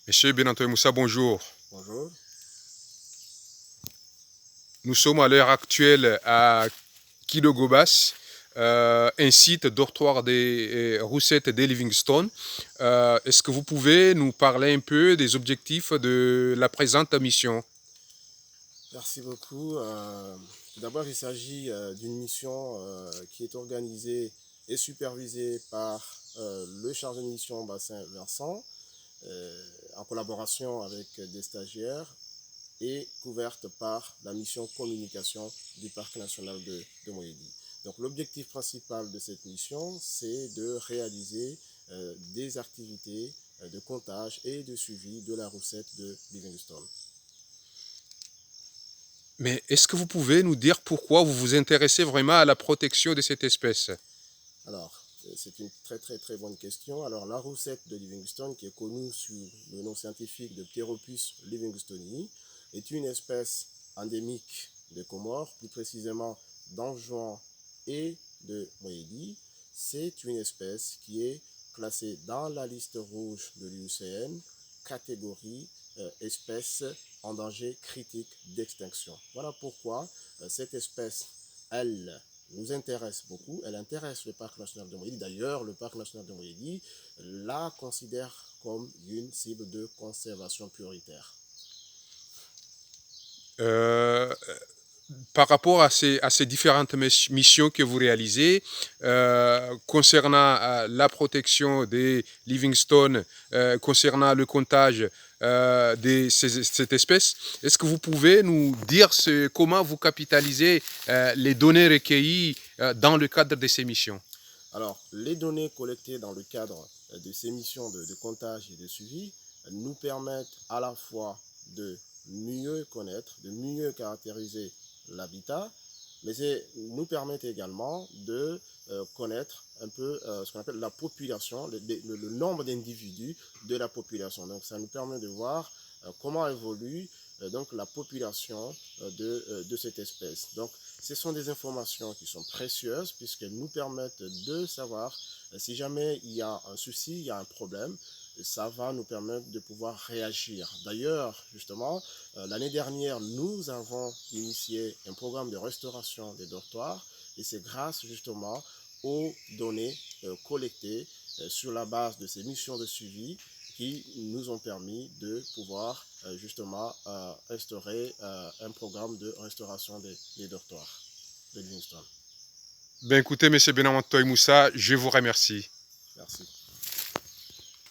Monsieur Benantoy Moussa, bonjour. Bonjour. Nous sommes à l'heure actuelle à Kidogobas, un site dortoir des Roussettes de Livingstone. Est-ce que vous pouvez nous parler un peu des objectifs de la présente mission? Merci beaucoup. Tout d'abord, il s'agit d'une mission qui est organisée et supervisée par le chargé de mission Bassin Versant, en collaboration avec des stagiaires et couverte par la mission communication du Parc national de Moyedi. Donc l'objectif principal de cette mission, c'est de réaliser des activités de comptage et de suivi de la roussette de Livingstone. Mais est-ce que vous pouvez nous dire pourquoi vous vous intéressez vraiment à la protection de cette espèce? Alors, c'est une très bonne question. Alors, la roussette de Livingstone, qui est connue sous le nom scientifique de Pteropus livingstoni, est une espèce endémique des Comores, plus précisément d'Anjouan et de Moédi. C'est une espèce qui est classée dans la liste rouge de l'IUCN, catégorie espèce en danger critique d'extinction. Voilà pourquoi cette espèce, elle, nous intéresse beaucoup. Elle intéresse le Parc national de Moyedi. D'ailleurs, le Parc national de Moyedi la considère comme une cible de conservation prioritaire. Euh, Par rapport à ces différentes missions que vous réalisez, concernant la protection des Livingstone, concernant le comptage de cette espèce, est-ce que vous pouvez nous dire comment vous capitalisez les données recueillies dans le cadre de ces missions? Alors, les données collectées dans le cadre de ces missions de comptage et de suivi nous permettent à la fois de mieux connaître, de mieux caractériser l'habitat, mais nous permettent également de connaître un peu ce qu'on appelle la population, le nombre d'individus de la population. Donc, ça nous permet de voir comment évolue donc la population de cette espèce. Donc, ce sont des informations qui sont précieuses puisqu'elles nous permettent de savoir si jamais il y a un souci, il y a un problème, ça va nous permettre de pouvoir réagir. D'ailleurs, justement, l'année dernière, nous avons initié un programme de restauration des dortoirs et c'est grâce justement aux données collectées sur la base de ces missions de suivi qui nous ont permis de pouvoir justement instaurer un programme de restauration des dortoirs de Livingstone. Ben écoutez, M. Benantoy Moussa, je vous remercie. Merci.